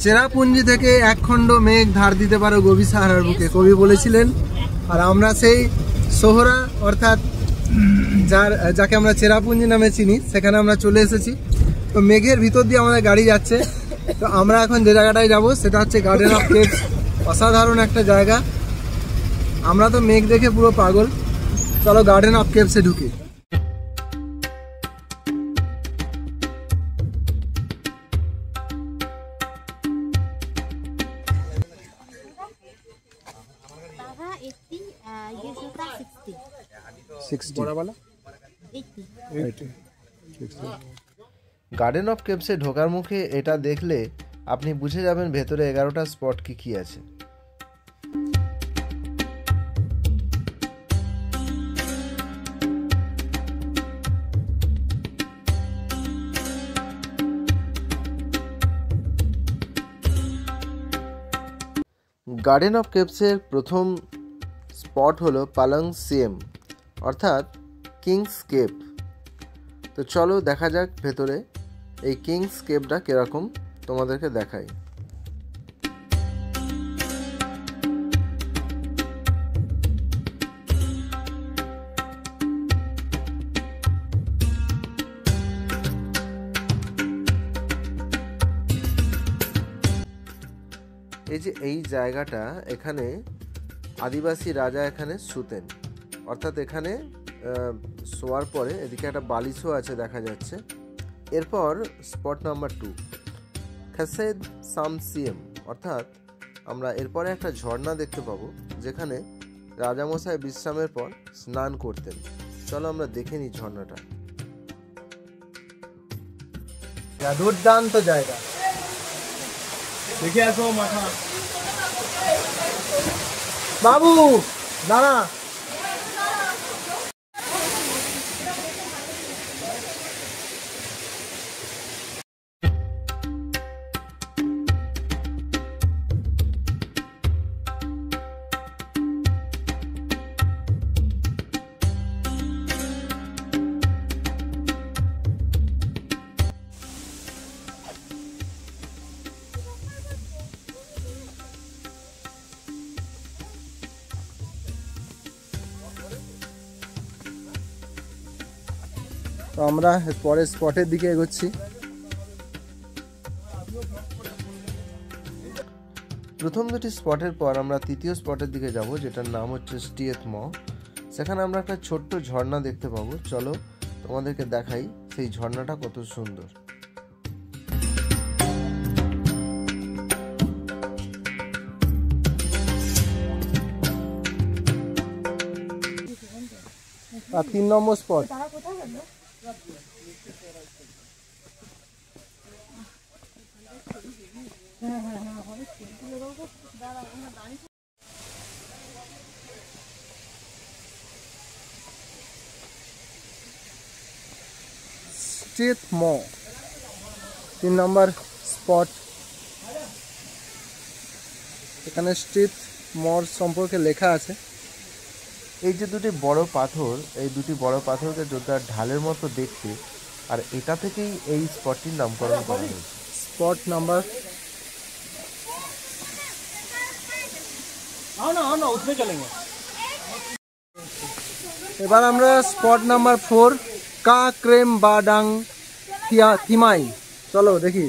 চেরাপুঞ্জি থেকে এক খণ্ড মেঘ ধার দিতে পারো গভীর সাহারার বুকে, কবি বলেছিলেন। আর আমরা সেই সোহরা অর্থাৎ যাকে আমরা চেরাপুঞ্জি নামে চিনি, সেখানে আমরা চলে এসেছি। তো মেঘের ভিতর দিয়ে আমাদের গাড়ি যাচ্ছে। তো আমরা এখন যে জায়গাটায় যাব সেটা হচ্ছে গার্ডেন অফ কেভস। অসাধারণ একটা জায়গা। আমরা তো মেঘ দেখে পুরো পাগল। চলো গার্ডেন অফ কেভসে ঢুকি। গার্ডেন অফ কেভসে ঢোকার মুখে এটা দেখলে আপনি বুঝে যাবেন ভেতরে 11টা স্পট কি আছে। গার্ডেন অফ কেভসের প্রথম স্পট হলো পালং সিএম অর্থাৎ কিংস কেভ। তো চলো দেখা যাক ভেতরে এই কিংস কেভটা কিরকম, তোমাদেরকে দেখাই। এই যে এই জায়গাটা, এখানে আদিবাসী রাজা এখানে শুতেন, অর্থাৎ এখানে শোয়ার পরে এদিকে একটা বালিশও আছে দেখা যাচ্ছে। এরপর স্পট নাম্বার 2 খাসেদ সামসিএম, অর্থাৎ আমরা এরপরে একটা ঝর্ণা দেখতে পাবো যেখানে রাজামশাই বিশ্রামের পর স্নান করতেন। চলো আমরা দেখে নিই ঝর্ণাটা। দুর্দান্ত জায়গা, দেখে আসো মাথা। বাবু দাঁড়া। তো আমরা পরের স্পটের দিকে এগোচ্ছি। প্রথম দুটি স্পটের পর আমরা তৃতীয় স্পটের দিকে যাব, যেটার নাম হচ্ছে স্টিয়েথ ম। সেখানে আমরা একটা ছোট্ট ঝর্ণা দেখতে পাবো। চলো তোমাদেরকে দেখাই সেই ঝর্ণাটা কত সুন্দর। আর 3 নম্বর স্পট স্টিয়েথ ম, 3 নম্বর স্পট। এখানে স্টিয়েথ মর সম্পর্কে লেখা আছে। এই যে দুটি বড় পাথর, এই দুটি বড় পাথরকে জোরদার ঢালের মতো দেখতে, আর এটা থেকেই এই স্পটটির নামকরণ করা হয়েছে। স্পট নাম্বার এবার আমরা স্পট নাম্বার 4 কা ক্রেম বাডাং থিমাই। চলো দেখি।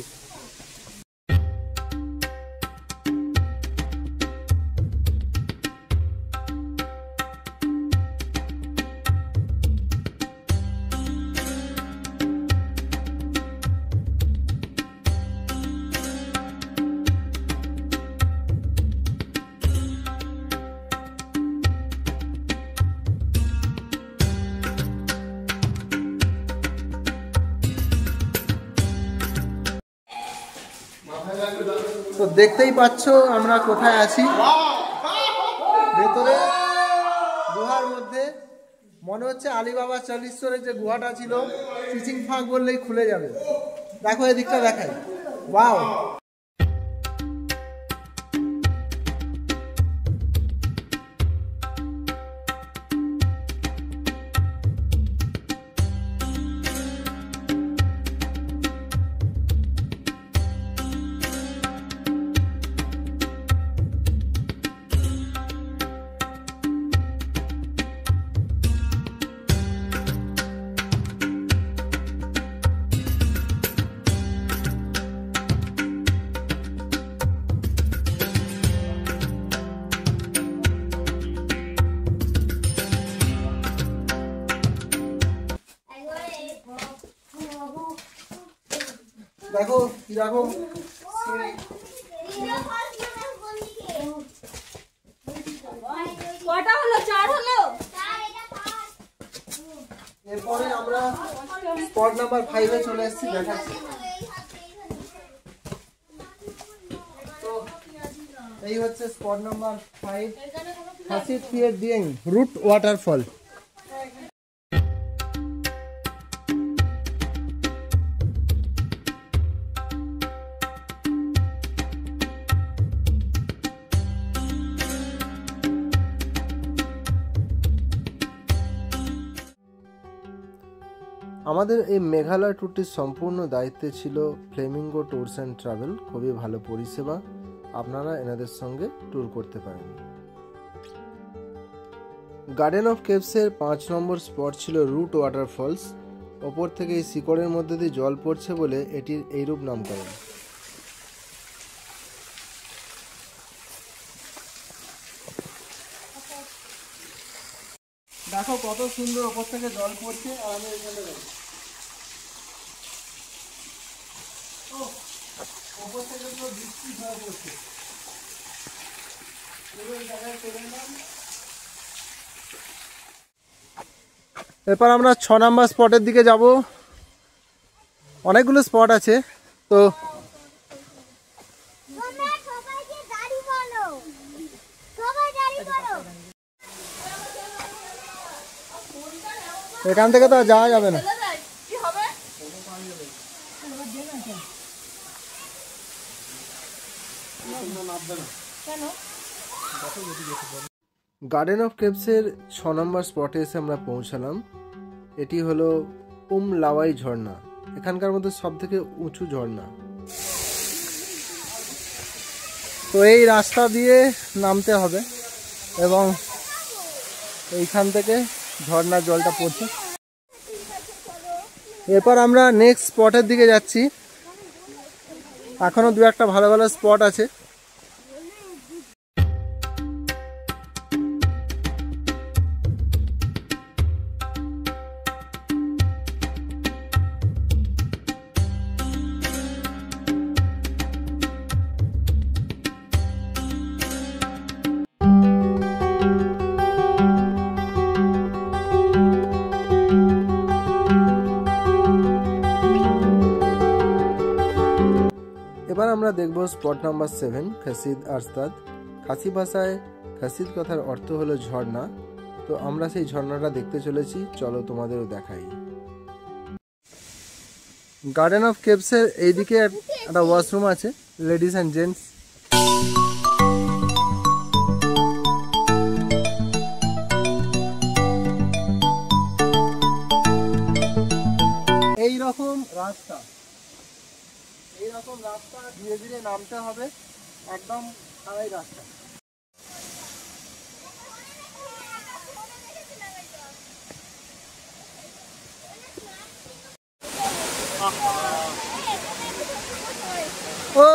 তো দেখতেই পাচ্ছ আমরা কোথায় আছি। ভেতরে গুহার মধ্যে মনে হচ্ছে আলিবাবা চলীশ্বরের যে গুহাটা ছিল, চিচিং ফাঁক বললেই খুলে যাবে। দেখো এদিকটা দেখাই, ওয়াও। দেখো কিরকম কটা হলো? 4 হলো। এরপরে আমরা স্পট নাম্বার 5 এ চলে এসেছি, দেখাচ্ছি। তো এই হচ্ছে স্পট নাম্বার 5, খাসিদ পিয়ার দিয়েং রুট ওয়াটারফল। আমাদের এই মেঘালয় ট্যুরটির সম্পূর্ণ দায়িত্বে ছিল ফ্লেমিঙ্গো ট্যুরস অ্যান্ড ট্রাভেল। খুবই ভালো পরিষেবা, আপনারা এনাদের সঙ্গে ট্যুর করতে পারেন। গার্ডেন অফ কেভসের 5 নম্বর স্পট ছিল রুট ওয়াটারফলস। ওপর থেকে এই শিকড়ের মধ্যে দিয়ে জল পড়ছে বলে এটির এইরূপ নামকরণ। দেখো কত সুন্দর ওপর থেকে জল পড়ছে, আর আমি এখানে দেখো ওপর থেকে পুরো বৃষ্টি হয়ে পড়ছে। এরপর আমরা 6 নম্বর স্পটের দিকে যাব। অনেকগুলো স্পট আছে, তো এখান থেকে তো আর যাওয়া যাবে না। গার্ডেন অফ কেভসের 6 নম্বর স্পটে এসে আমরা পৌঁছালাম। এটি হলো লাওয়াই ঝর্ণা, এখানকার মধ্যে সব থেকে উঁচু ঝর্ণা। তো এই রাস্তা দিয়ে নামতে হবে এবং এইখান থেকে ঝর্ণার জলটা পড়ছে। এরপর আমরা নেক্সট স্পটের দিকে যাচ্ছি। এখনো 2-1টা ভালো ভালো স্পট আছে। এবার আমরা দেখব স্পট নাম্বার 7, খাসিদ আরস্তাদ। খাসি ভাষায় খাসিদ কথার অর্থ হলো ঝর্ণা। তো আমরা সেই ঝর্ণাটা দেখতে চলেছি, চলো তোমাদেরও দেখাই। গার্ডেন অফ কেভসের এইদিকে একটা ওয়াশরুম আছে, লেডিস অ্যান্ড জেন্টস। এইরকম রাস্তা ধীরে ধীরে নামতে হবে, একদম খাড়াই রাস্তা। ও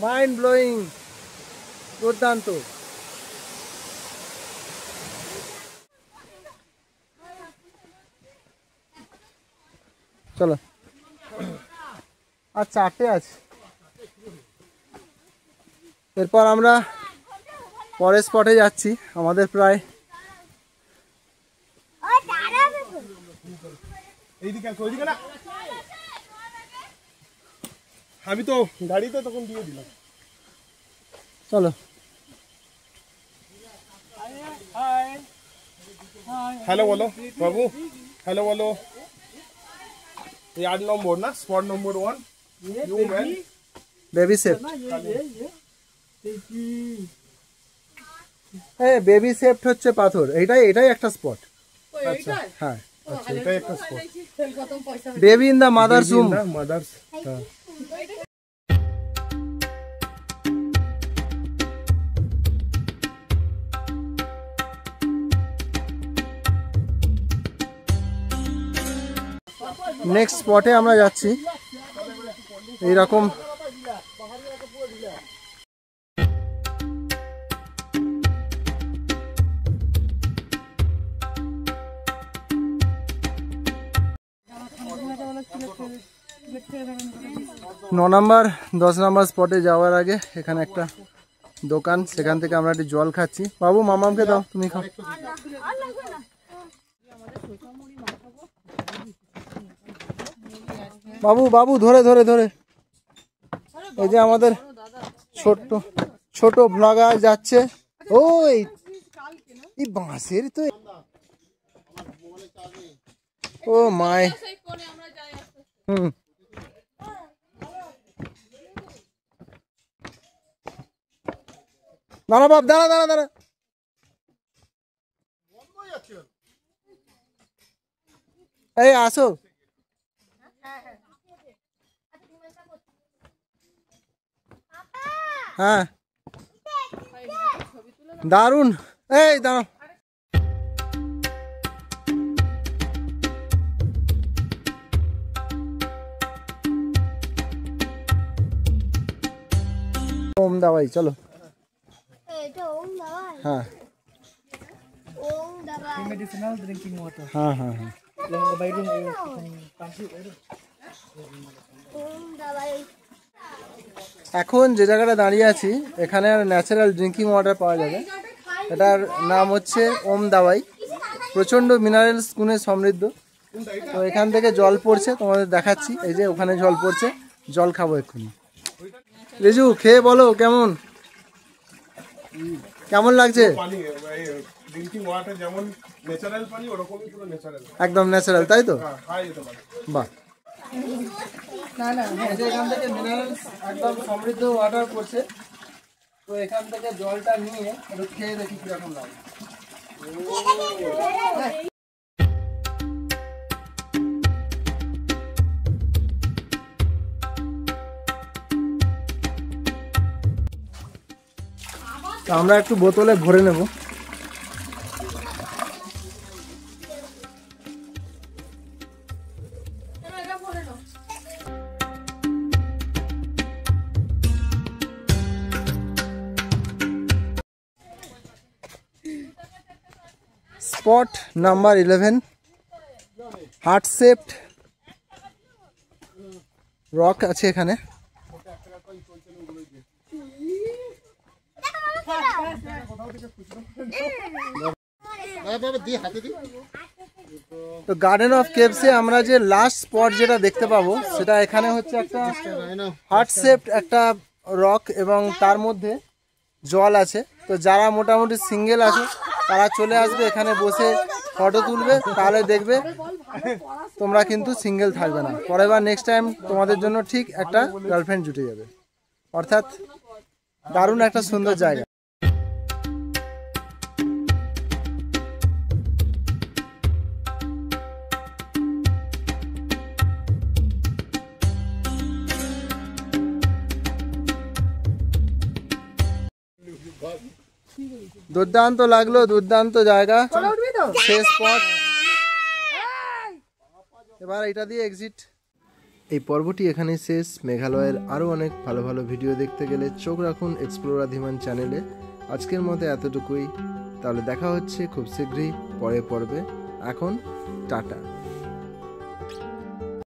মাইন্ড ব্লোয়িং, দুর্দান্ত। চলো, আর 4টে আছে। এরপর আমরা পরের স্পটে যাচ্ছি। আমাদের প্রায় আমি তো গাড়িতে তখন দিয়ে দিলাম। চলো, হ্যালো বলো বাবু, হ্যালো বলো। এই 8 নম্বর না, স্পট নম্বর 1 ইউ ম্যান বেবি সেফট। বেবি সেফট হচ্ছে পাথর, এটাই একটা স্পট। আচ্ছা হ্যাঁ, আচ্ছা এটাই একটা spot. Baby in the mother's room. Mother's, হ্যাঁ। নেক্সট স্পটে আমরা যাচ্ছি। এইরকম 9 নম্বর 10 নম্বর স্পটে যাওয়ার আগে এখানে একটা দোকান, সেখান থেকে আমরা একটু জল খাচ্ছি। বাবু মামামকে দাও, তুমি খাও। বাবু বাবু ধরে ধরে ধরে, এই যে আমাদের ছোট্ট ছোট ব্লগার যাচ্ছে। ওই এই বাঁশের তো, ও মাই, দাঁড়া বাপ, দাঁড়া দাঁড়া দাঁড়া। এই আসো। হ্যাঁ দারুন, এই দাঁড়াও। ওম দাবাই, চলো। हाँ medicinal drinking water. हाँ हाँ हाँ। এখন যে জায়গাটা দাঁড়িয়ে আছি এখানে ন্যাচারাল ড্রিঙ্কিং ওয়াটার পাওয়া যাবে। এটার নাম হচ্ছে ওম দাওয়াই, প্রচণ্ড মিনারেলস গুণে সমৃদ্ধ। তো এখান থেকে জল পড়ছে, তোমাদের দেখাচ্ছি। এই যে ওখানে জল পড়ছে, জল খাবো এক্ষুনি। রেজু খেয়ে বলো কেমন কেমন লাগছে? ড্রিঙ্কিং ওয়াটার যেমন ন্যাচারাল পানি, ওরকমই পুরো ন্যাচারাল, একদম ন্যাচারাল, তাই তো? হ্যাঁ, খাওয়া যেতে পারে। বাহ, এখান থেকে মিনারেলস একদম সমৃদ্ধ ওয়াটার পড়ছে। তো এখান থেকে জলটা নিয়ে একটু খেয়ে দেখি কিরকম লাগে। তো আমরা একটু বোতলে ভরে নেব। Spot number 11, heart shaped rock আছে এখানে। তো গার্ডেন অফ কেভসে আমরা যে লাস্ট স্পট যেটা দেখতে পাবো সেটা এখানে হচ্ছে একটা হার্ট শেপড একটা রক এবং তার মধ্যে জল আছে। তো যারা মোটামুটি সিঙ্গেল আছে তারা চলে আসবে এখানে, বসে ফটো তুলবে, তাহলে দেখবে তোমরা কিন্তু সিঙ্গেল থাকবে না। পরের বার নেক্সট টাইম তোমাদের জন্য ঠিক একটা গার্লফ্রেন্ড জুটে যাবে। অর্থাৎ দারুণ একটা সুন্দর জায়গা। দুর্দান্ত লাগলো, দুর্দান্ত জায়গা, শেষ স্পট। এবার এটা দিয়ে এক্সিট। এই পর্বটি এখানেই শেষ। মেঘালয়ের আরও অনেক ভালো ভালো ভিডিও দেখতে গেলে চোখ রাখুন এক্সপ্লোরার ধিমান চ্যানেলে। আজকের মতো এতটুকুই, তাহলে দেখা হচ্ছে খুব শীঘ্রই পরের পর্বে। এখন টাটা।